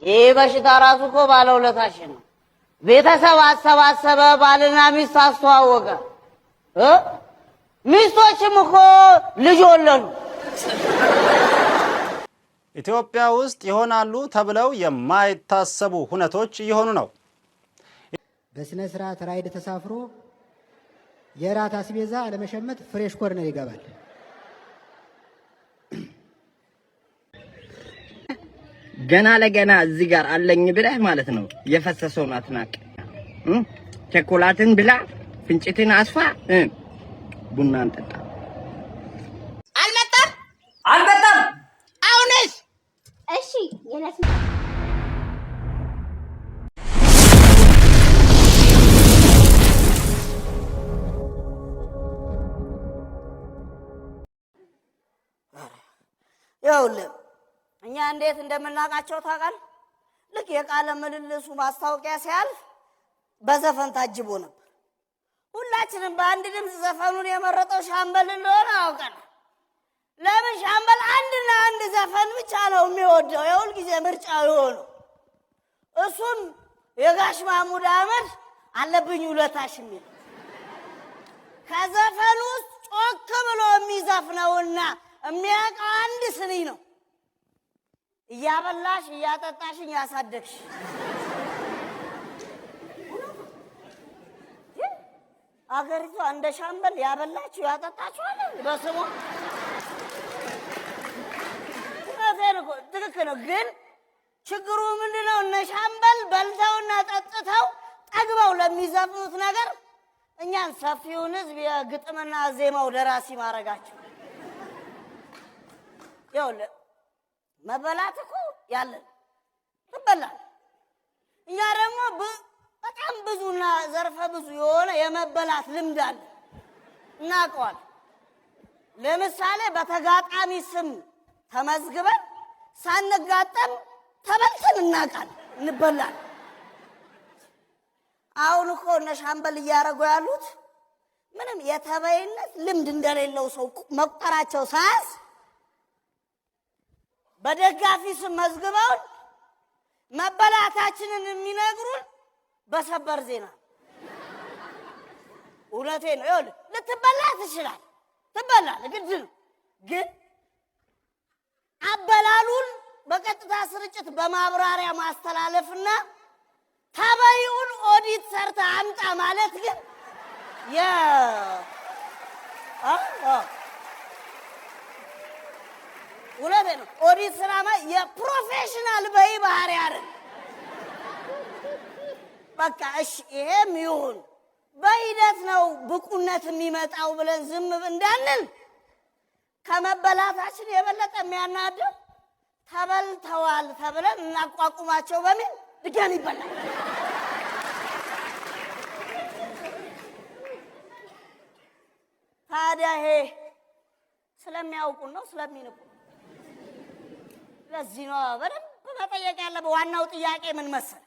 ይሄ በሽታ ራሱ እኮ ባለውለታሽ ነው። ቤተሰብ አሰባሰበ፣ ባልና ሚስት አስተዋወቀ። ሚስቶችም እኮ ልጅ ወለዱ። ኢትዮጵያ ውስጥ ይሆናሉ ተብለው የማይታሰቡ ሁነቶች እየሆኑ ነው። በስነ ስርዓት ራይድ ተሳፍሮ የራት አስቤዛ ለመሸመት ፍሬሽ ኮርነር ይገባል። ገና ለገና እዚህ ጋር አለኝ ብለህ ማለት ነው የፈሰሰውን አትናቅ። ቸኮላትን ብላ፣ ፍንጭትን አስፋ፣ ቡናን ጠጣ። አልመጣም። አሁንስ እሺ የለት ይኸውልህ እኛ እንዴት እንደምናውቃቸው ታውቃለህ? ልክ የቃለ ምልልሱ ማስታወቂያ ሲያልፍ በዘፈን ታጅቦ ነበር። ሁላችንም በአንድ ድምፅ ዘፈኑን የመረጠው ሻምበል እንደሆነ አውቀናል። ለምን ሻምበል አንድና አንድ ዘፈን ብቻ ነው የሚወደው፣ የሁል ጊዜ ምርጫው የሆነው እሱም የጋሽ ማሙድ አህመድ አለብኝ ውለታሽ የሚል ከዘፈኑ ውስጥ ጮክ ብሎ የሚዘፍነውና የሚያውቀው አንድ ስንኝ ነው። እያበላሽ እያጠጣሽኝ ያሳደግሽ አገሪቷ እንደ ሻምበል ያበላችሁ ያጠጣችሁ አለ በስሙ። ትክክል ነው። ግን ችግሩ ምንድነው? እነ ሻምበል በልተውና ጠጥተው ጠግበው ለሚዘፍኑት ነገር እኛን ሰፊውን ህዝብ የግጥምና ዜማው ደራሲ ማድረጋቸው። ይኸውልህ መበላት እኮ ያለን ትበላል። እኛ ደግሞ በጣም ብዙና ዘርፈ ብዙ የሆነ የመበላት ልምድ አለ፣ እናውቀዋለን። ለምሳሌ በተጋጣሚ ስም ተመዝግበን ሳንጋጠም ተበልተን እናውቃለን፣ እንበላለን። አሁን እኮ እነ ሻምበል እያደረጉ ያሉት ምንም የተበይነት ልምድ እንደሌለው ሰው መቁጠራቸው ሳያንስ በደጋፊ ስም መዝግበውን መበላታችንን የሚነግሩን በሰበር ዜና። እውነቴን ነው። ይኸውልህ ልትበላ ትችላለህ፣ ትበላለህ፣ ግድ ነው። ግን አበላሉን በቀጥታ ስርጭት በማብራሪያ ማስተላለፍና ተበይውን ኦዲት ሰርተ አምጣ ማለት ግን እውነቴን ነው። ኦዲት ስራማ የፕሮፌሽናል በይ ባህሪ አይደል። በቃ እሺ ይሄም ይሁን በሂደት ነው ብቁነት የሚመጣው ብለን ዝም እንዳንል ከመበላታችን የበለጠ የሚያናደው ተበልተዋል ተብለን እናቋቁማቸው በሚል ድጋሚ ይበላል። ታዲያ ይሄ ስለሚያውቁን ነው ስለሚንቁ? ለዚህ ነው በደንብ መጠየቅ ያለብህ። ዋናው ጥያቄ ምን መሰለህ?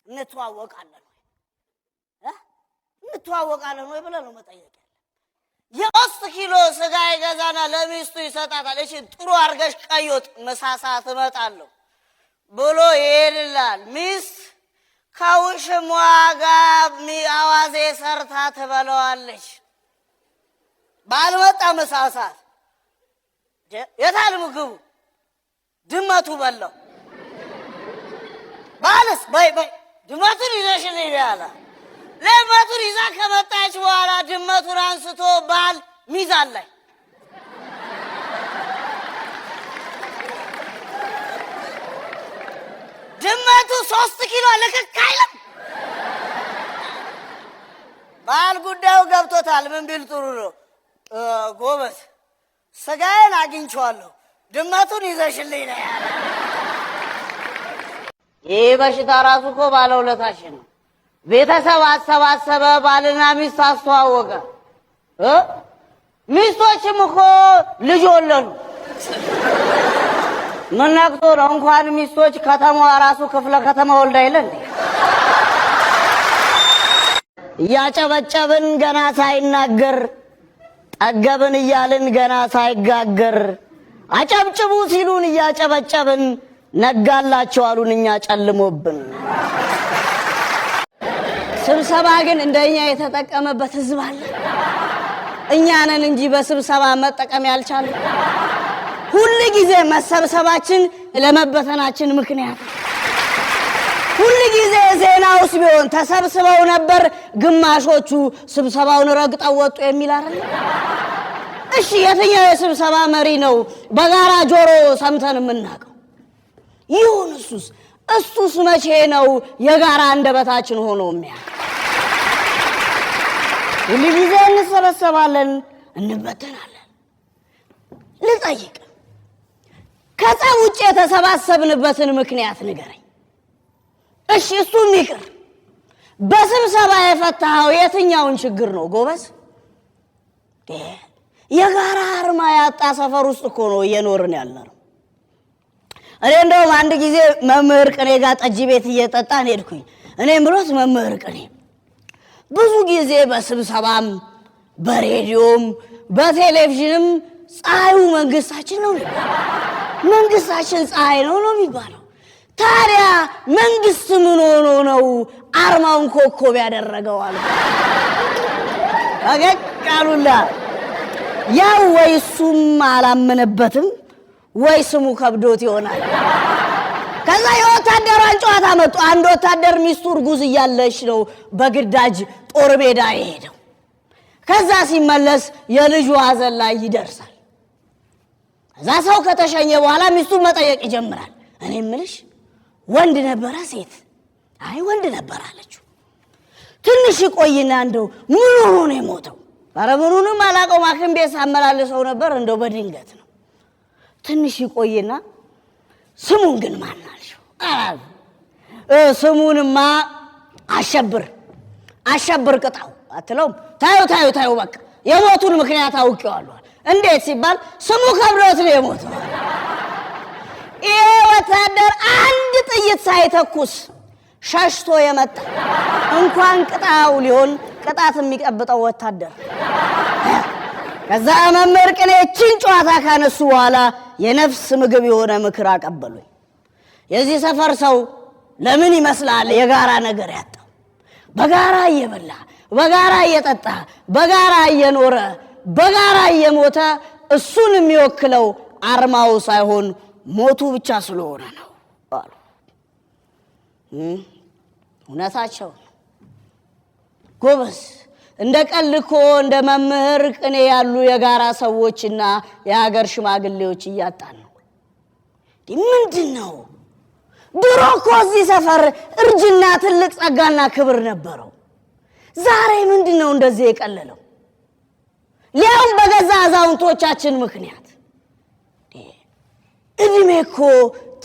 እንተዋወቃለን ወይ እንተዋወቃለን ወይ ብለህ ነው መጠየቅ ያለብህ። የሶስት ኪሎ ስጋ ይገዛና ለሚስቱ ይሰጣታል። እሺ ጥሩ አድርገሽ ቀይ ወጥ ምሳ ሰዓት እመጣለሁ ብሎ ይሄድላል። ሚስት ከውሽሟ ጋር አዋዜ ሰርታ ትበለዋለች። ባልመጣ ምሳ ሰዓት የታል ምግቡ? ድመቱ በላው። ባልስ በይ ድመቱን ይዘሽልኝ ያለ። ድመቱን ይዛ ከመጣች በኋላ ድመቱን አንስቶ ባል ሚዛን ላይ ድመቱ 3 ኪሎ ልክክ አይልም። ባል ጉዳዩ ገብቶታል። ምን ቢል ጥሩ ነው? ጎበዝ ስጋዬን አግኝቼዋለሁ ድመቱን ይዘሽልኝ ነው ያለ። ይሄ በሽታ ራሱ እኮ ባለውለታሽ ነው። ቤተሰብ አሰባሰበ፣ ባልና ሚስት አስተዋወቀ። ሚስቶችም እኮ ልጅ ወለዱ። ምን ነክቶ ነው? እንኳን ሚስቶች ከተማዋ ራሱ ክፍለ ከተማ ወልዳ የለ እንዴ? እያጨበጨብን ገና ሳይናገር ጠገብን እያልን ገና ሳይጋገር አጨብጭቡ ሲሉን እያጨበጨብን ነጋላቸው አሉን እኛ ጨልሞብን። ስብሰባ ግን እንደኛ የተጠቀመበት ህዝብ አለ። እኛ ነን እንጂ በስብሰባ መጠቀም ያልቻለ። ሁሉ ጊዜ መሰብሰባችን ለመበተናችን ምክንያት። ሁሉ ጊዜ ዜናውስ ቢሆን ተሰብስበው ነበር ግማሾቹ ስብሰባውን ረግጠው ወጡ የሚል አይደል? እሺ የትኛው የስብሰባ መሪ ነው በጋራ ጆሮ ሰምተን የምናውቀው? ይሁን እሱስ መቼ ነው የጋራ አንደበታችን ሆኖ የሚያውቅ? ሁሉ ጊዜ እንሰበሰባለን፣ እንበተናለን። ልጠይቅ፣ ከጸብ ውጭ የተሰባሰብንበትን ምክንያት ንገረኝ። እሺ እሱም ይቅር፣ በስብሰባ የፈታኸው የትኛውን ችግር ነው ጎበዝ? የጋራ አርማ ያጣ ሰፈር ውስጥ እኮ ነው እየኖርን ያለነው። እኔ እንደውም አንድ ጊዜ መምህር ቅኔ ጋር ጠጅ ቤት እየጠጣን ሄድኩኝ። እኔም ብሎት መምህር ቅኔ ብዙ ጊዜ በስብሰባም በሬዲዮም በቴሌቪዥንም ፀሐዩ መንግስታችን ነው የሚባለው። መንግስታችን ፀሐይ ነው የሚባለው። ታዲያ መንግስት ምን ሆኖ ነው አርማውን ኮከብ ያደረገው አለ። አገቃሉላ ያው ወይ እሱም አላመነበትም ወይ ስሙ ከብዶት ይሆናል። ከዛ የወታደሯን ጨዋታ መጡ። አንድ ወታደር ሚስቱ እርጉዝ እያለች ነው በግዳጅ ጦር ሜዳ የሄደው። ከዛ ሲመለስ የልጁ ሐዘን ላይ ይደርሳል። ከዛ ሰው ከተሸኘ በኋላ ሚስቱን መጠየቅ ይጀምራል። እኔ የምልሽ ወንድ ነበረ ሴት? አይ ወንድ ነበር አለችው። ትንሽ ቆይና እንደው ምን ሆኖ ነው የሞተው? ኧረ ምኑንም አላውቀውም፣ ሐኪም ቤት ሳመላልሰው ነበር፣ እንደው በድንገት ነው። ትንሽ ቆይና ስሙን ግን ማን አልሽው? ስሙንማ አሸብር ቅጣው አትለውም? ታዩ በቃ የሞቱን ምክንያት አውቄዋለሁ። እንዴት ሲባል ስሙ ከብዶት ነው የሞተው። ይሄ ወታደር አንድ ጥይት ሳይተኩስ ሸሽቶ የመጣ እንኳን ቅጣው ሊሆን ቅጣት የሚቀብጠው ወታደር። ከዛ መምህር ቅኔችን ጨዋታ ካነሱ በኋላ የነፍስ ምግብ የሆነ ምክር አቀበሉኝ። የዚህ ሰፈር ሰው ለምን ይመስላል የጋራ ነገር ያጣው? በጋራ እየበላ በጋራ እየጠጣ በጋራ እየኖረ በጋራ እየሞተ እሱን የሚወክለው አርማው ሳይሆን ሞቱ ብቻ ስለሆነ ነው አሉ። እውነታቸው ጎበዝ። እንደ ቀልኮ እንደ መምህር ቅኔ ያሉ የጋራ ሰዎችና የሀገር ሽማግሌዎች እያጣን ነው። ምንድነው? ድሮ እኮ እዚህ ሰፈር እርጅና ትልቅ ጸጋና ክብር ነበረው። ዛሬ ምንድነው እንደዚህ የቀለለው? ሊያውም በገዛ አዛውንቶቻችን ምክንያት። እድሜ እኮ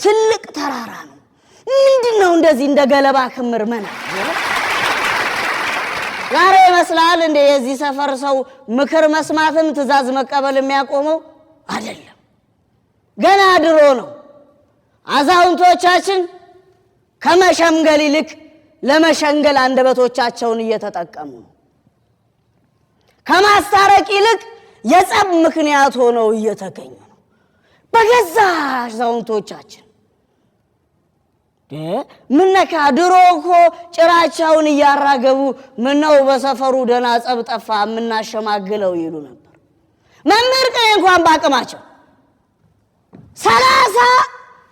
ትልቅ ተራራ ነው። ምንድነው እንደዚህ እንደ ገለባ ክምር መና? ዛሬ ይመስላል እንደ የዚህ ሰፈር ሰው ምክር መስማትም ትእዛዝ መቀበል የሚያቆመው አይደለም። ገና ድሮ ነው። አዛውንቶቻችን ከመሸምገል ይልቅ ለመሸንገል አንደበቶቻቸውን እየተጠቀሙ ነው። ከማስታረቅ ይልቅ የጸብ ምክንያት ሆነው እየተገኙ ነው በገዛ አዛውንቶቻችን። ምነካ ድሮ እኮ ጭራቻውን እያራገቡ ምነው በሰፈሩ ደና ጸብ ጠፋ ምናሸማግለው ይሉ ነበር። መምህር ቅኔ እንኳን ባቅማቸው 30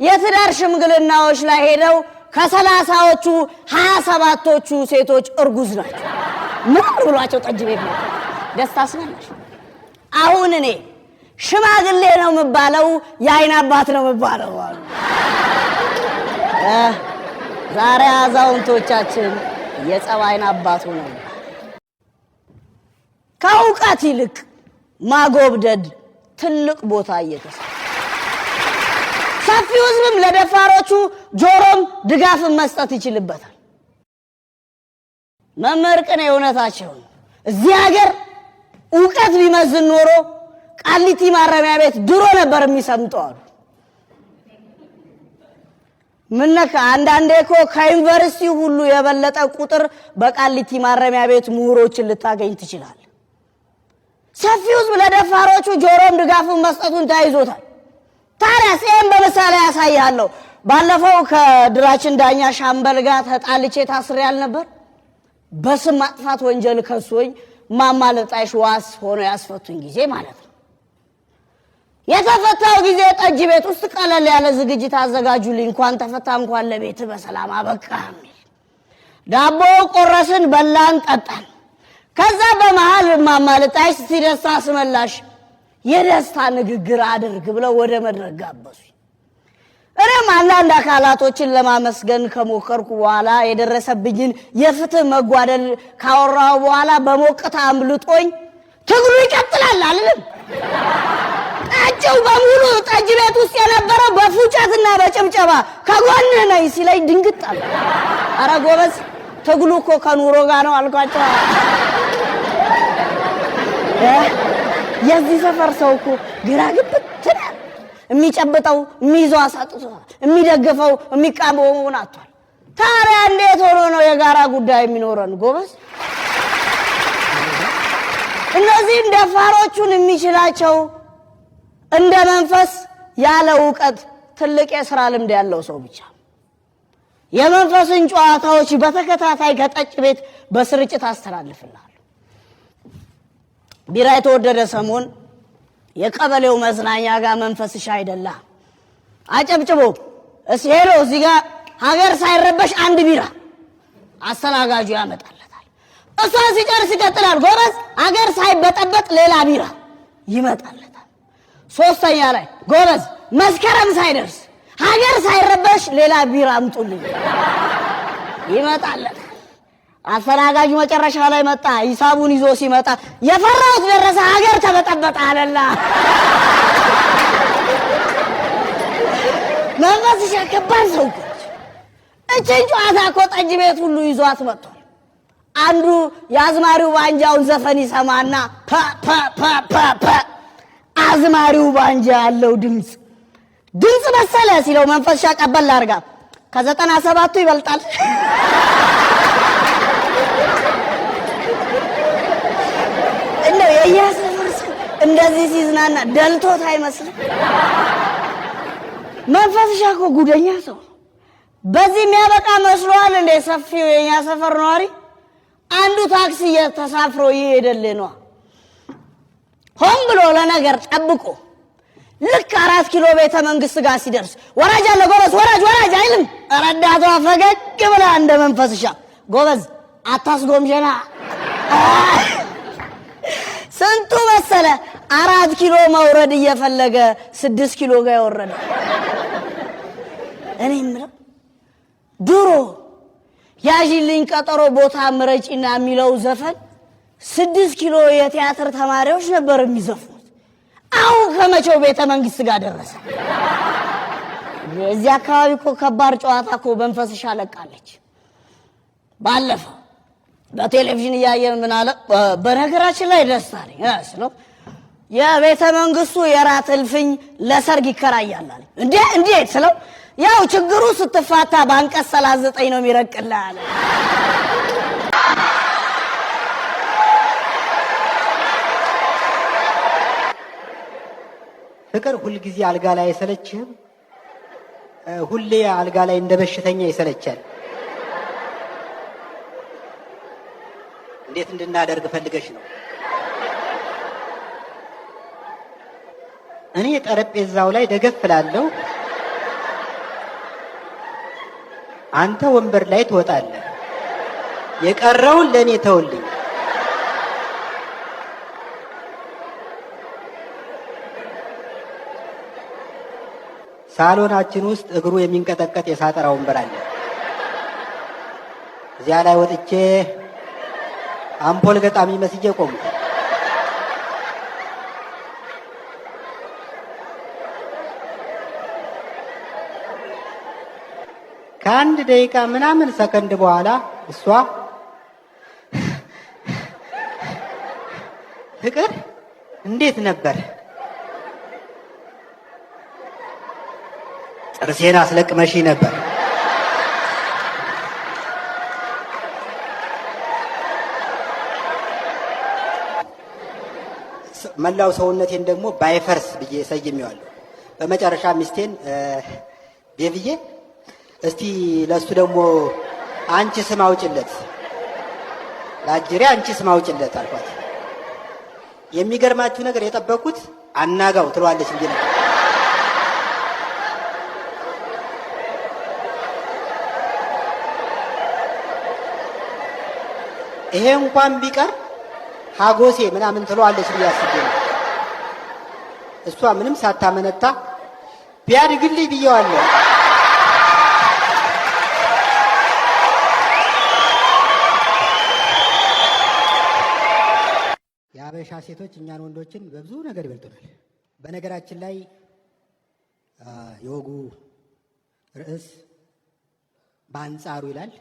የትዳር ሽምግልናዎች ላይ ሄደው ከ30ዎቹ 27ቶቹ ሴቶች እርጉዝ ናቸው። ምን ብሏቸው ጠጅ ቤት ነው ደስታ አስመላሽ። አሁን እኔ ሽማግሌ ነው የምባለው የአይን አባት ነው የምባለው አሉ። ዛሬ አዛውንቶቻችን የጸብ አይን አባቱ ነው። ከእውቀት ይልቅ ማጎብደድ ትልቅ ቦታ እየተሰጠ ሰፊው ሕዝብም ለደፋሮቹ ጆሮም ድጋፍን መስጠት ይችልበታል። መምህር ቅኔ እውነታቸው እዚህ ሀገር እውቀት ቢመዝን ኖሮ ቃሊቲ ማረሚያ ቤት ድሮ ነበር የሚሰምጠው አሉ። ምነካ አንዳንዴ እኮ ከዩኒቨርሲቲ ሁሉ የበለጠ ቁጥር በቃሊቲ ማረሚያ ቤት ምሁሮችን ልታገኝ ትችላል። ሰፊው ሕዝብ ለደፋሮቹ ጆሮም ድጋፍን መስጠቱን ታይዞታል። ታዲያ ሲም በምሳሌ ያሳያለሁ። ባለፈው ከድራችን ዳኛ ሻምበል ጋር ተጣልቼ ታስሬ ያልነበር? በስም ማጥፋት ወንጀል ከሶኝ ማማለጣሽ ዋስ ሆኖ ያስፈቱኝ ጊዜ ማለት ነው። የተፈታው ጊዜ ጠጅ ቤት ውስጥ ቀለል ያለ ዝግጅት አዘጋጁልኝ፣ እንኳን ተፈታ እንኳን ለቤት በሰላም አበቃ የሚል ዳቦ ቆረስን፣ በላን፣ ጠጣን። ከዛ በመሃል ማማለጣሽ ሲደስታ አስመላሽ የደስታ ንግግር አድርግ ብለው ወደ መድረክ ጋበዙኝ። እኔም አንዳንድ አካላቶችን ለማመስገን ከሞከርኩ በኋላ የደረሰብኝን የፍትህ መጓደል ካወራው በኋላ በሞቅታ አምልጦኝ ትግሉ ይቀጥላል አልልም። ጠጪው በሙሉ ጠጅ ቤት ውስጥ የነበረው በፉጨትና በጭብጨባ ከጎንህ ነኝ ሲለኝ ድንግጥ አለ። ኧረ ጎበዝ ትግሉ እኮ ከኑሮ ጋር ነው አልኳቸው። የዚህ ሰፈር ሰው እኮ ግራ ግብት ነው። የሚጨብጠው የሚይዘው አሳጥቶታል፣ የሚደግፈው የሚቃወመውን አጥቷል። ታዲያ እንዴት ሆኖ ነው የጋራ ጉዳይ የሚኖረን ጎበዝ? እነዚህ ደፋሮቹን የሚችላቸው እንደ መንፈስ ያለ ዕውቀት ትልቅ የሥራ ልምድ ያለው ሰው ብቻ። የመንፈስን ጨዋታዎች በተከታታይ ከጠጭ ቤት በስርጭት አስተላልፍልሃለሁ። ቢራ የተወደደ ሰሞን የቀበሌው መዝናኛ ጋር መንፈስሽ አይደላ አጨብጭቦ ሄሎ እዚህ ጋር ሀገር ሳይረበሽ አንድ ቢራ አስተናጋጁ ያመጣለታል። እሷን ሲጨርስ ይቀጥላል። ጎበዝ ሀገር ሳይበጠበጥ ሌላ ቢራ ይመጣለታል። ሶስተኛ ላይ ጎበዝ መስከረም ሳይደርስ ሀገር ሳይረበሽ ሌላ ቢራ አምጡልኝ ይመጣለታል። አስተናጋጁ መጨረሻ ላይ መጣ። ሂሳቡን ይዞ ሲመጣ የፈራሁት ደረሰ፣ ሀገር ተበጠበጠ አለላ። መንፈስሽ ከባድ ሰው እኮ እችን ጨዋታ እኮ ጠጅ ቤት ሁሉ ይዟት መጥቷል። አንዱ የአዝማሪው ባንጃውን ዘፈን ይሰማና ፓ ፓ ፓ ፓ ፓ አዝማሪው ባንጃ ያለው ድምፅ መሰለ ሲለው መንፈስሽ ቀበል አድርጋ ከ97ቱ ይበልጣል። እንደው የያሰፈር እንደዚህ ሲዝናና ደልቶት አይመስልም? መንፈስሽ እኮ ጉደኛ ሰው። በዚህ የሚያበቃ መስሏል እንደ ሰፊው የኛ ሰፈር ነዋሪ አንዱ ታክሲ ተሳፍሮ ይሄደልህ ነው ሆን ብሎ ለነገር ጠብቆ ልክ 4 ኪሎ ቤተ መንግስት ጋር ሲደርስ ወራጅ አለ ጎበዝ ወራጅ አይልም። ረዳቷ ፈገግ ብላ እንደ መንፈስሻ ጎበዝ አታስጎምጀና ስንቱ መሰለ 4 ኪሎ መውረድ እየፈለገ 6 ኪሎ ጋር ይወረደ። እኔ ምለው ድሮ ያጂልኝ ቀጠሮ ቦታ ምረጪና የሚለው ዘፈን 6 ኪሎ የቲያትር ተማሪዎች ነበር የሚዘፉት። አሁን ከመቼው ቤተ መንግስት ጋር ደረሰ? እዚህ አካባቢ እኮ ከባድ ጨዋታ እኮ መንፈስሽ አለቃለች። ባለፈው በቴሌቪዥን እያየን ምን አለ፣ በነገራችን ላይ ደስታ ነኝ ስለው የቤተ መንግስቱ የራት እልፍኝ ለሰርግ ይከራያል አለ። እንዴት ስለው ያው ችግሩ ስትፋታ በአንቀጽ 39 ነው የሚረቅልህ አለ። ፍቅር ሁልጊዜ አልጋ ላይ አይሰለችህም? ሁሌ አልጋ ላይ እንደ በሽተኛ ይሰለቻል። እንዴት እንድናደርግ ፈልገሽ ነው? እኔ ጠረጴዛው ላይ ደገፍ እላለሁ፣ አንተ ወንበር ላይ ትወጣለህ። የቀረውን ለኔ ተውልኝ። ሳሎናችን ውስጥ እግሩ የሚንቀጠቀጥ የሳጠራ ወንበር አለ። እዚያ ላይ ወጥቼ አምፖል ገጣሚ መስዬ ቆምኩ። ከአንድ ደቂቃ ምናምን ሰከንድ በኋላ እሷ ፍቅር እንዴት ነበር? ጥርሴን አስለቅመሽ ነበር። መላው ሰውነቴን ደግሞ ባይፈርስ ብዬ ሰይሜዋለሁ። በመጨረሻ ሚስቴን ቤብዬ እስቲ ለሱ ደግሞ አንቺ ስም አውጭለት፣ ለአጅሬ አንቺ ስም አውጭለት አልኳት። የሚገርማችሁ ነገር የጠበቁት አናጋው ትለዋለች እንዴ ነው። ይሄ እንኳን ቢቀር ሀጎሴ ምናምን ትለዋለች ብዬ አስቤ ነው። እሷ ምንም ሳታመነታ ቢያድግልኝ ብየዋለሁ። የአበሻ ሴቶች እኛን ወንዶችን በብዙ ነገር ይበልጡናል። በነገራችን ላይ የወጉ ርዕስ በአንጻሩ ይላል።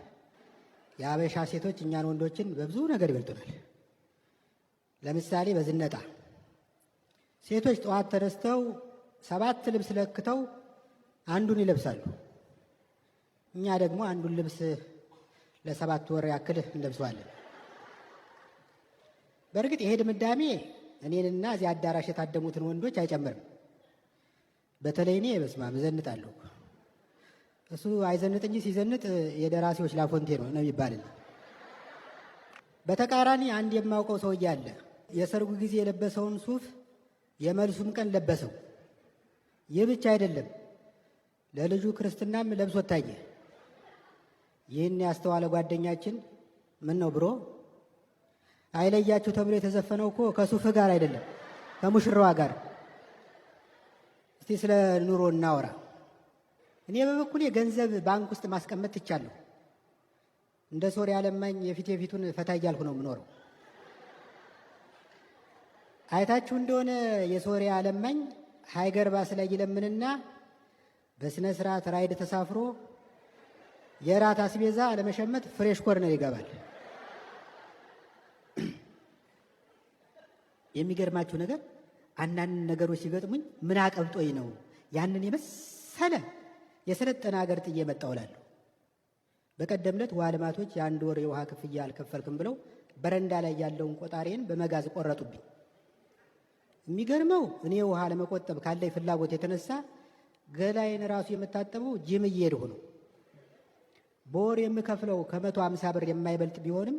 የአበሻ ሴቶች እኛን ወንዶችን በብዙ ነገር ይበልጡናል። ለምሳሌ በዝነጣ ሴቶች ጠዋት ተነስተው 7 ልብስ ለክተው አንዱን ይለብሳሉ። እኛ ደግሞ አንዱን ልብስ ለ7 ወር ያክል እንለብሰዋለን። በእርግጥ ይሄ ድምዳሜ እኔንና እዚህ አዳራሽ የታደሙትን ወንዶች አይጨምርም። በተለይ እኔ በስማም እዘንጣለሁ። እሱ አይዘንጥ እንጂ ሲዘንጥ የደራሲዎች ላፎንቴ ነው የሚባልልኝ። በተቃራኒ አንድ የማውቀው ሰውዬ አለ። የሰርጉ ጊዜ የለበሰውን ሱፍ የመልሱም ቀን ለበሰው። ይህ ብቻ አይደለም፣ ለልጁ ክርስትናም ለብሶት ታየ። ይህን ያስተዋለ ጓደኛችን ምን ነው ብሮ አይለያችሁ ተብሎ የተዘፈነው እኮ ከሱፍ ጋር አይደለም ከሙሽራዋ ጋር። እስቲ ስለ ኑሮ እናወራ። እኔ በበኩሌ ገንዘብ ባንክ ውስጥ ማስቀመጥ ትቻለሁ። እንደ ሶሪያ ለማኝ የፊቱን ፈታ እያልኩ ነው የምኖረው። አይታችሁ እንደሆነ የሶሪያ ለማኝ ሃይገር ባስ ላይ ይለምንና በስነ ስርዓት ራይድ ተሳፍሮ የራት አስቤዛ ለመሸመት ፍሬሽ ኮርነር ይገባል። የሚገርማችሁ ነገር አንዳንድ ነገሮች ሲገጥሙኝ ምን አቀብጦኝ ነው ያንን የመሰለ የሰለጠነ ሀገር ጥዬ መጣሁ እላለሁ። በቀደም ዕለት ውሃ ልማቶች የ1 ወር የውሃ ክፍያ አልከፈልክም ብለው በረንዳ ላይ ያለውን ቆጣሪን በመጋዝ ቆረጡብኝ። የሚገርመው እኔ ውሃ ለመቆጠብ ካለኝ ፍላጎት የተነሳ ገላዬን ራሱ የምታጠበው ጂም እየሄድኩ ነው። በወር የምከፍለው ከ150 ብር የማይበልጥ ቢሆንም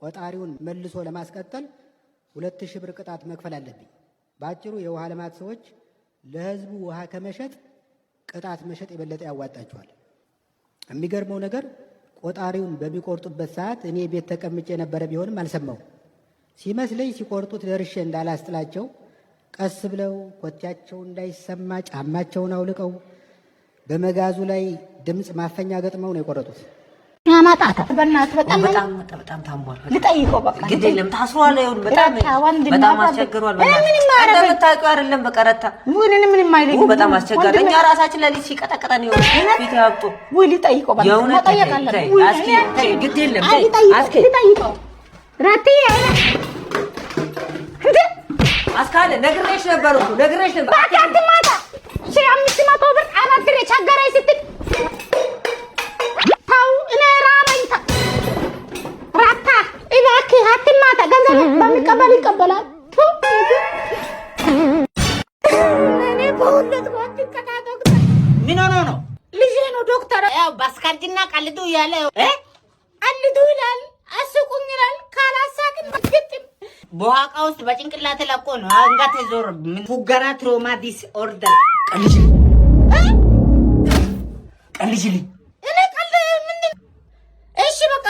ቆጣሪውን መልሶ ለማስቀጠል 2000 ብር ቅጣት መክፈል አለብኝ። በአጭሩ የውሃ ልማት ሰዎች ለህዝቡ ውሃ ከመሸጥ ቅጣት መሸጥ የበለጠ ያዋጣቸዋል። የሚገርመው ነገር ቆጣሪውን በሚቆርጡበት ሰዓት እኔ ቤት ተቀምጬ የነበረ ቢሆንም አልሰማው። ሲመስለኝ ሲቆርጡት ደርሼ እንዳላስጥላቸው ቀስ ብለው ኮቴያቸው እንዳይሰማ ጫማቸውን አውልቀው በመጋዙ ላይ ድምፅ ማፈኛ ገጥመው ነው የቆረጡት። ያማጣታ በእናትህ በጣም ታሟል። ልጠይቀው በቃ ግድ የለም ታስሯል። ይሁን በጣም አስቸግሯል። እንደምታውቂው አይደለም በቀረታ ምንም አይለኝ በጣም አስቸጋሪ። እኛ ራሳችን ለሊት ሲቀጠቅጠን ይሁን ፊት ያብጡ ወይ ልጠይቀው በቃ መጠየቅ አለብኝ። አስኪ ግድ የለም አስኪ ልጠይቀው ራቴ አስካለ ነግሬሽ ነበር ባካ አትማታ 500 ብር አባድሬ ቸገረኝ ስትል ታው እኔ ራበኝ ራታ እባክህ አትማታ። ገንዘብ በሚቀበል ይቀበላል። እኔ በሁለት ወጥ ከታተክ ምን ሆኖ ነው? ልጄ ነው ዶክተር ያው ባስካርጅና ቀልዱ ያለ ቀልዱ ይላል አስቁኝ ይላል። ካላሳቅን ግጥም በዋቃ ውስጥ በጭንቅላት ለቆ ነው አንጋት ዞር ምን ፉገራ ትሮማ ዲስ ኦርደር ቀልጅ እኔ ቀል ምንድን እሺ በቃ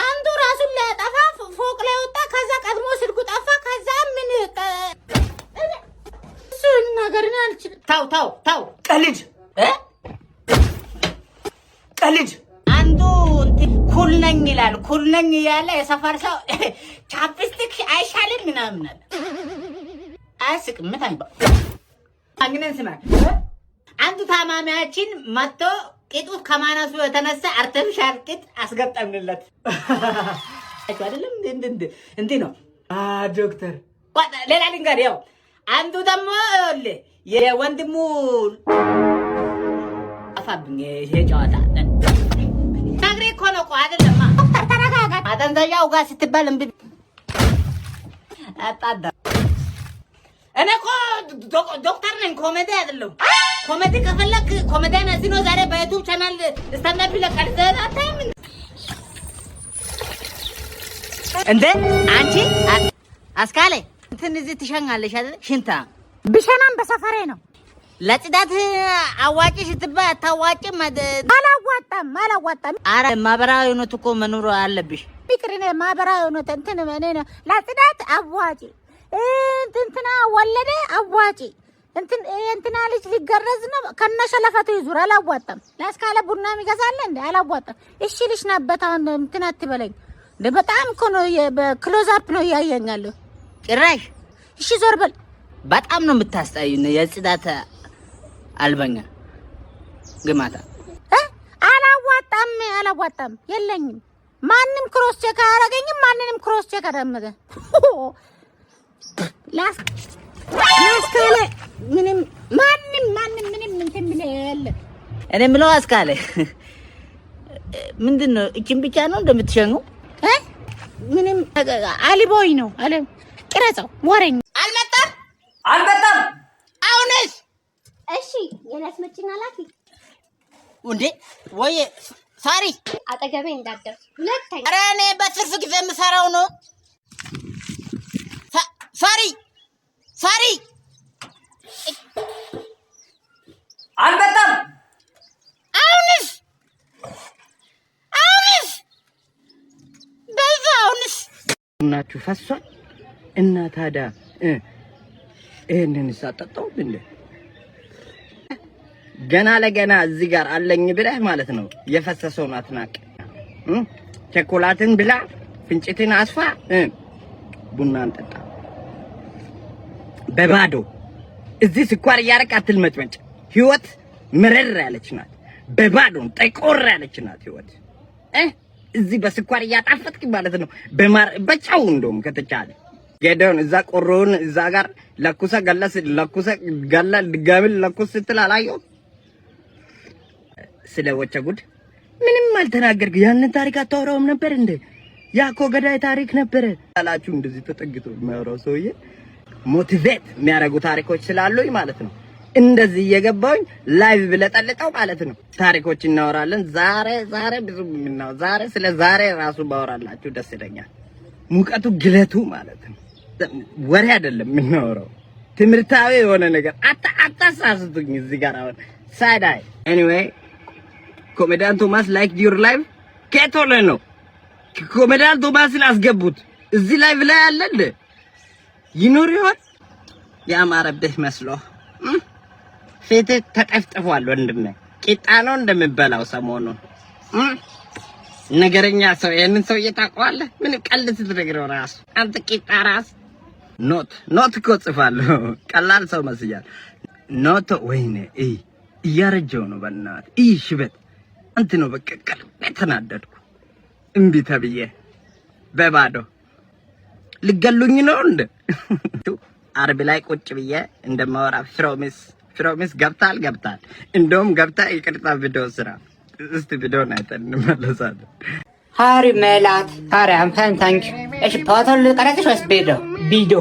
አንዱ ራሱን ሊያጠፋ ፎቅ ላይ ወጣ። ከዛ ቀድሞ ስልኩ ጠፋ። ከዛ ምን እሱ ነገርን አልችልም። ታው ቀልጅ አንዱ ኩል ነኝ ይላል። ኩል ነኝ እያለ የሰፈር ሰው ቻፕስቲክ አይሻልም ምናምን አለ። አያስቅም። አንግነን ስማ አንዱ ታማሚያችን መጥቶ ቂጡ ከማነሱ የተነሳ አርቲፊሻል ቂጥ አስገጠምንለት። አይደለም እንዴ ነው ዶክተር። ሌላ ልንገር፣ ያው አንዱ ደግሞ የወንድሙ አፋብኝ ይሄ ጨዋታ ነግሬ እኮ ነው እኮ አይደለም። ዶክተር ተረጋጋ። አደንዛዣው ጋር ስትባል እምቢ አጣዳ። እኔ እኮ ዶክተር ነኝ፣ ኮሜዲ አይደለም። ኮሜዲ ከፈለክ ኮሜዲያን እዚህ ነው ዛሬ በዩቲዩብ ቻናል ስታንዳፕ ይለቃል። ዘራታም እንዴ አንቺ አስካለ እንትን እዚህ ትሸኛለሽ አይደል? ሽንታ ብሸናም በሰፈሬ ነው። ለጽዳት አዋጪ ስትባይ አታዋጭም። አላዋጣም። አረ ማህበራዊ እውነት እኮ መኖር አለብሽ። ቢቅርኔ ማህበራዊ እውነት እንትን እኔ ነው ለጽዳት አዋጪ እንትና ወለደ አዋጪ እንትና ልጅ ሊገረዝ ነው ከነሸለፈቱ ይዙር አላዋጣም። ለአስካለ ቡና የሚገዛለ እንዴ አላዋጣም። እሺ ልጅ ናበት አሁን እንትን አትበለኝ። በጣም እኮ ነው በክሎዝ አፕ ነው ያያኛለሁ ጭራሽ። እሺ ዞር በል። በጣም ነው የምታስጠይኝ የጽዳት አልበኛ ግማታ። አላዋጣም የለኝም። ማንም ክሮስ ቼክ አያረገኝም። ማንንም ክሮስ ቼክ አደረገ ላስካለ ምንም ማንም ምንም እንትን የለ። እኔ የምለው አስካለ ምንድን ነው እቺን ብቻ ነው እንደምትሸኘው? ምንም አሊቦይ ነው አለ ቅረጸው ወሬኝ አልመጣም። አሁንስ እሺ የናት መጭና ላኪ እንዴ ወይ ሳሪ አጠገቤ እንዳትደርስ ሁለተኛ። ኧረ እኔ በትርፍ ጊዜ የምሰራው ነው። ሳሪ አልመጣም። አሁንስ በዛውንስ እናችሁ ፈሷል እና ታዲያ ይሄንን ሳጠጣው እንዴ ገና ለገና እዚህ ጋር አለኝ ብለህ ማለት ነው። የፈሰሰውን አትናቅ። ቸኮላትን ብላ ፍንጭትን አስፋ ቡናን ጠጣ በባዶ። እዚህ ስኳር እያረቅ አትልመጭመጭ። ህይወት ምርር ያለች ናት። በባዶ ጠቆር ያለች ናት ህይወት። እዚህ በስኳር እያጣፈጥክ ማለት ነው። በማር በጫው እንደውም ከተቻለ ገደውን እዛ ቆሮውን እዛ ጋር ለኩሰ ገላ ድጋሚ ለኩስ ስትል አላየው። ስለ ወቸ ጉድ ምንም አልተናገርክ። ያንን ታሪክ አታወራውም ነበር እንዴ? ያኮ ገዳይ ታሪክ ነበር አላችሁ። እንደዚህ ተጠግቶ የሚያወራው ሰውዬ ሞቲቬት የሚያደርጉ ታሪኮች ስላሉኝ ማለት ነው። እንደዚህ እየገባውኝ ላይቭ ብለጠልጠው ማለት ነው። ታሪኮች እናወራለን። ዛሬ ብዙ ምናው ስለ ዛሬ ራሱ ባወራላችሁ ደስ ይለኛል። ሙቀቱ ግለቱ ማለት ነው። ወሬ አይደለም የምናወራው፣ ትምህርታዊ የሆነ ነገር አታሳስቱኝ። እዚህ ጋር አሁን ሳይዳይ ኤኒዌይ ኮሜዲያን ቶማስ ላይክ ዩር ላይቭ ከቶለ ነው። ኮሜዲያን ቶማስን አስገቡት እዚህ ላይቭ ላይ አለ እንደ ይኑር ይሆን ያማረብህ መስሎ ፊት ተጠፍጥፏል። ወንድሜ ቂጣ ነው እንደምበላው ሰሞኑን ነገረኛ ሰው። ይሄንን ሰው እየታውቀዋለህ? ምን ቀልድ ስትነግረው ራሱ አንተ ቂጣ ራስ ኖት እኮ ጽፋለሁ። ቀላል ሰው መስያል። ኖት ወይኔ እያረጀው ነው በእናትህ ሽበት አንተ ነው። በቃ ቀልቤ ተናደድኩ። እምቢ ተብዬ በባዶ ልገሉኝ ነው እንደ አርብ ላይ ቁጭ ብዬ እንደማወራ ፍሮሚስ ገብታል። እንደውም ገብታ ይቅርታ ቪዲዮ ስራ እስቲ ቪዲዮን አይተን እንመለሳለን። ሃሪ ሜላት ሃሪ አም ፋን ታንክ ዩ። እሺ ፓተል ቀረጥሽ ወይስ ቪዲዮ?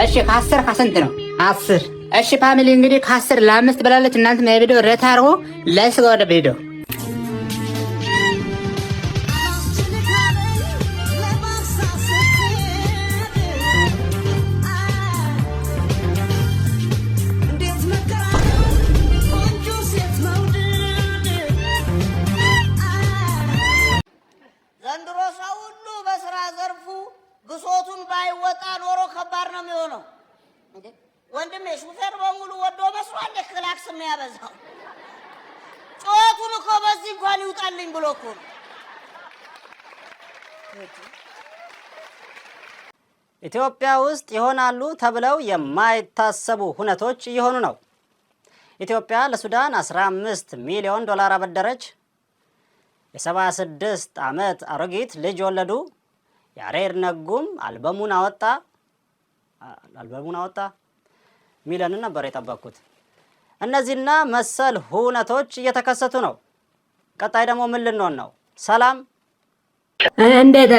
እሺ ከ10 ከስንት ነው? 10 እሺ ፋሚሊ እንግዲህ ከ10 ለ5 ብላለች። እናንተ የቪዲዮ ሬት አድርጎ ለስ ወደ ቪዲዮ ዘንድሮ ሰው ሁሉ በስራ ዘርፉ ግሶቱን ባይወጣ ኖሮ ከባድ ነው የሚሆነው። ወንድሜ ሹፌር በሙሉ ወዶ መስሏል። ክላክስ የሚያበዛው ጮቱን እኮ በዚህ እንኳን ይውጣልኝ ብሎ እኮ ነው። ኢትዮጵያ ውስጥ ይሆናሉ ተብለው የማይታሰቡ ሁነቶች እየሆኑ ነው። ኢትዮጵያ ለሱዳን 15 ሚሊዮን ዶላር አበደረች። የ76 ዓመት አሮጊት ልጅ ወለዱ። ያሬድ ነጉም አልበሙን አወጣ ሚሊዮን ነበር የጠበቅኩት። እነዚህና መሰል ሁነቶች እየተከሰቱ ነው። ቀጣይ ደግሞ ምን ልንሆን ነው? ሰላም እንዴት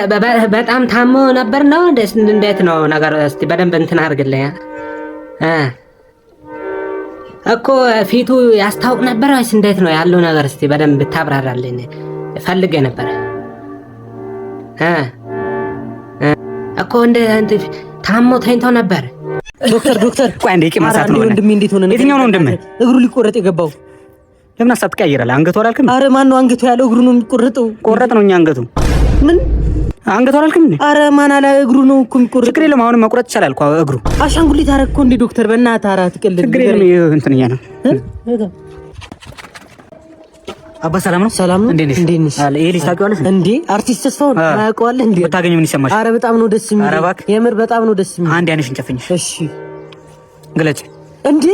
በጣም ታሞ ነበር ነው? እንዴት ነው ነገር? እስቲ በደንብ እንትን አድርግልኝ። እኮ ፊቱ ያስታውቅ ነበር ወይስ እንዴት ነው ያለው ነገር? እስቲ በደንብ ታብራራልኝ ፈልጌ ነበር። እኮ እንደ ታሞ ተኝቶ ነበር። ዶክተር ቆይ አንዴ ቂማሳት ነው ወንድሜ። እንዴት ሆነ? የትኛው ነው ወንድሜ? እግሩ ሊቆረጥ የገባው። ለምን ሀሳብ ትቀይራለህ? አንገቱ አላልክም? አረ ማን ነው አንገቱ ያለው? እግሩ ነው የሚቆረጠው። ቆረጥ ነው እኛ አንገቱ። ምን አንገቱ አላልክም እንዴ? አረ ማን አለ? እግሩ ነው እኮ የሚቆረጠው። ችግር የለም አሁን መቁረጥ ይቻላል እኮ እግሩ። አሻንጉሊት አረግኮ እንዴ ዶክተር? በእናትህ አራት ቀልድ። ችግር የለም እንትን እያ ነው። አባ ሰላም ነው? ሰላም ነው። እንዴት ነሽ? አለ ይሄ ልጅ ታውቂዋለሽ እንዴ? አርቲስት ተስፋውን ታውቂዋለህ እንዴ? ብታገኘው ምን ይሰማሽ? አረ በጣም ነው ደስ የሚል። የምር በጣም ነው ደስ የሚል። አንድ አይነሽን ጨፍኝ። እሺ ግለጭ። እንዴ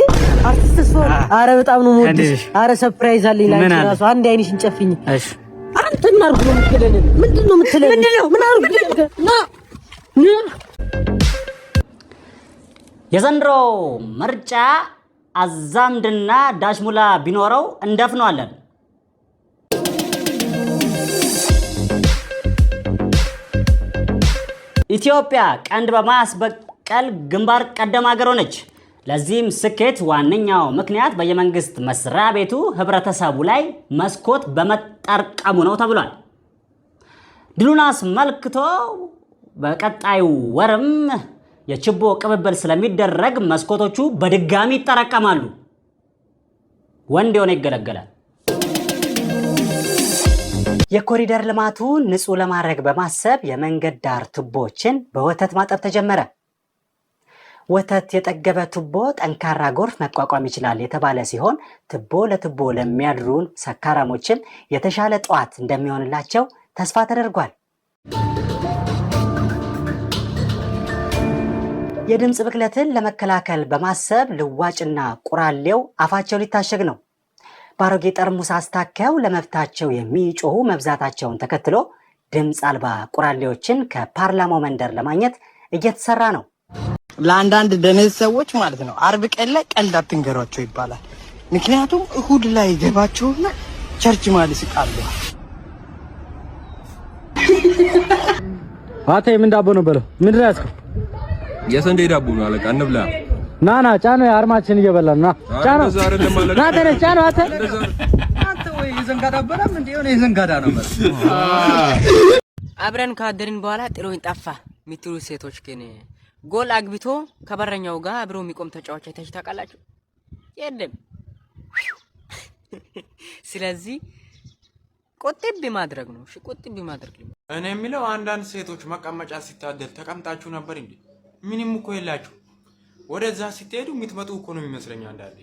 አርቲስት ተስፋውን አረ በጣም ነው የምወድሽ። አረ ሰርፕራይዝ አለኝ ላንቺ ራሱ። አንድ አይነሽን ጨፍኝ። እሺ አንተ ምን አድርጎ ነው የምትለኝ? ምንድን ነው የምትለኝ? ምን አድርጎ ና የዘንድሮ ምርጫ አዛምድና ዳሽሙላ ቢኖረው እንደፍነዋለን። ኢትዮጵያ ቀንድ በማስበቀል ግንባር ቀደም ሀገር ሆነች። ለዚህም ስኬት ዋነኛው ምክንያት በየመንግስት መስሪያ ቤቱ ህብረተሰቡ ላይ መስኮት በመጠርቀሙ ነው ተብሏል። ድሉን አስመልክቶ በቀጣዩ ወርም የችቦ ቅብብል ስለሚደረግ መስኮቶቹ በድጋሚ ይጠረቀማሉ። ወንድ የሆነ ይገለገላል። የኮሪደር ልማቱ ንጹህ ለማድረግ በማሰብ የመንገድ ዳር ቱቦችን በወተት ማጠብ ተጀመረ። ወተት የጠገበ ቱቦ ጠንካራ ጎርፍ መቋቋም ይችላል የተባለ ሲሆን ቱቦ ለቱቦ ለሚያድሩን ሰካራሞችም የተሻለ ጠዋት እንደሚሆንላቸው ተስፋ ተደርጓል። የድምፅ ብክለትን ለመከላከል በማሰብ ልዋጭና ቁራሌው አፋቸው ሊታሸግ ነው። ባሮጌ ጠርሙስ አስታከው ለመብታቸው የሚጮሁ መብዛታቸውን ተከትሎ ድምፅ አልባ ቁራሌዎችን ከፓርላማው መንደር ለማግኘት እየተሰራ ነው። ለአንዳንድ ደነዝ ሰዎች ማለት ነው አርብ ቀን ላይ ቀልድ አትንገሯቸው ይባላል። ምክንያቱም እሁድ ላይ ገባቸውና ቸርች ማለት ይቃሉ። አቴ ምን ዳቦ ነው በለው? ምንድን ነው ያዝከው? የሰንዴ ዳቦ ነው አለቃ። እንብላ። ና ጫነው። አርማችን እየበላን ና ጫነው። ና ተነስ ጫነው። አንተ ወይ የዘንጋዳ በላም እንዴ? የሆነ የዘንጋዳ ነው ማለት አብረን ካደርን በኋላ ጥሎኝ ጠፋ የሚትሉ ሴቶች ግን ጎል አግብቶ ከበረኛው ጋር አብሮ የሚቆም ተጫዋች አይታችሁ ታውቃላችሁ? የለም። ስለዚህ ቁጥብ ማድረግ ነው። እሺ ቁጥብ ማድረግ ነው። እኔ የሚለው አንዳንድ ሴቶች መቀመጫ ሲታደል ተቀምጣችሁ ነበር እንዴ? ምንም እኮ የላችሁ። ወደዛ ስትሄዱ የምትመጡ እኮ ነው የሚመስለኝ። አንዳንዴ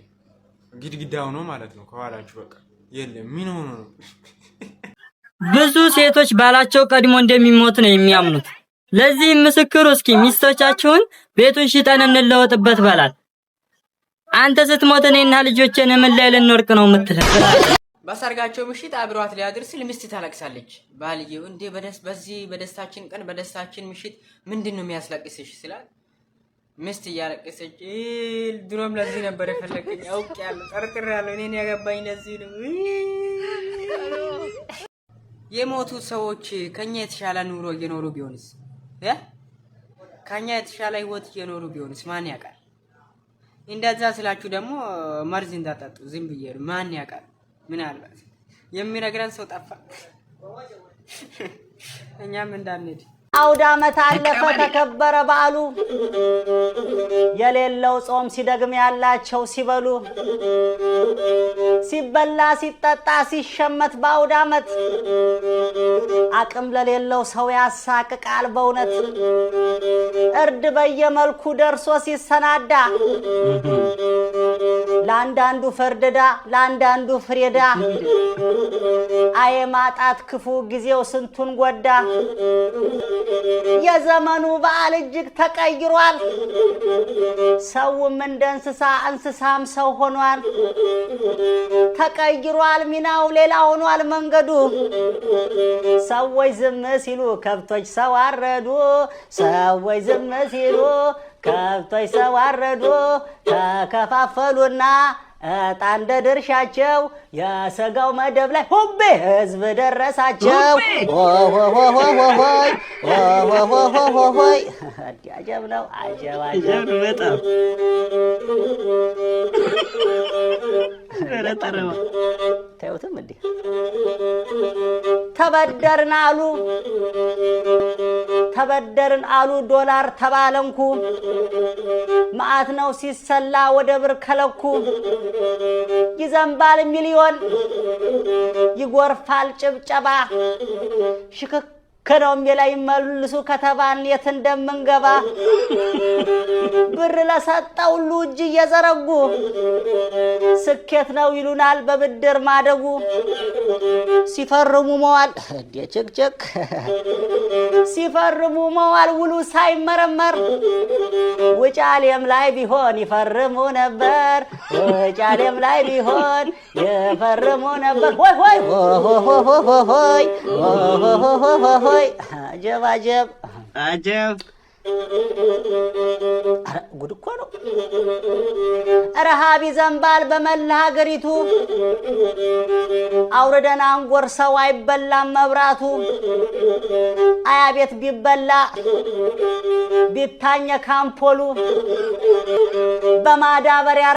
ግድግዳው ነው ማለት ነው ከኋላችሁ። በቃ የለም። ምን ሆኖ ነው? ብዙ ሴቶች ባላቸው ቀድሞ እንደሚሞት ነው የሚያምኑት። ለዚህ ምስክሩ እስኪ ሚስቶቻችሁን ቤቱን ሽጠን እንለወጥበት በላት። አንተ ስትሞት እኔና ልጆቼን ምን ላይ ልንወርቅ ነው የምትለው? በሰርጋቸው ምሽት አብሯት ሊያድር ሲል ሚስት ታለቅሳለች። ባልየው እንዴ በዚህ በደስታችን ቀን በደስታችን ምሽት ምንድነው የሚያስለቅስሽ ስላል ሚስት እያለቀሰች ድሮም ለዚህ ነበር የፈለገኝ አውቄያለሁ፣ ጠርጥሬያለሁ፣ እኔን ያገባኝ ለዚህ ነው። የሞቱ ሰዎች ከኛ የተሻለ ኑሮ እየኖሩ ቢሆንስ? ከኛ የተሻለ ህይወት እየኖሩ ቢሆንስ ማን ያውቃል? እንደዛ ስላችሁ ደግሞ መርዝ እንዳጠጡ ዝም ብዬ ማን ያውቃል? ምን አልባት የሚነግረን ሰው ጠፋ። እኛም እንዳንሄድ አውደ ዓመት አለፈ ተከበረ በዓሉ። የሌለው ጾም ሲደግም ያላቸው ሲበሉ ሲበላ ሲጠጣ ሲሸመት በአውደ ዓመት አቅም ለሌለው ሰው ያሳቅቃል በእውነት። እርድ በየመልኩ ደርሶ ሲሰናዳ ለአንዳንዱ ፈርደዳ ለአንዳንዱ ፍሬዳ አየማጣት ክፉ ጊዜው ስንቱን ጎዳ። የዘመኑ በዓል እጅግ ተቀይሯል። ሰውም እንደ እንስሳ እንስሳም ሰው ሆኗል። ተቀይሯል ሚናው ሌላ ሆኗል መንገዱ። ሰዎች ዝም ሲሉ ከብቶች ሰው አረዱ። ሰዎች ዝም ሲሉ ከብቶች ሰው አረዱ። ተከፋፈሉና ዕጣ እንደ ድርሻቸው የሰጋው መደብ ላይ ሁቤ ህዝብ ደረሳቸው። ሆይ አጀብ ነው። አጀብ በጣም ታዩትም እንዴ ተበደርን አሉ ዶላር ተባለንኩ መዓት ነው ሲሰላ ወደ ብር ከለኩ ይዘንባል ሚሊዮን ይጎርፋል ጭብጨባ ሽክክ ከነው ላይ መልሱ ከተባን የት እንደምንገባ ብር ለሰጠው ሁሉ እጅ እየዘረጉ ስኬት ነው ይሉናል በብድር ማደጉ ሲፈርሙ መዋል ቸክቸክ ሲፈርሙ መዋል ውሉ ሳይመረመር ውጫሌም ላይ ቢሆን ይፈርሙ ነበር ውጫሌም ላይ ቢሆን ይፈርሙ ነበር ሆይ አጀብ ጉድ እኮ ነው። ረሃብ ይዘንባል በመላ ሀገሪቱ አውርደን አንጎርሰው አይበላም መብራቱ አያ ቤት ቢበላ ቢታኘ ካምፖሉ በማዳበሪያ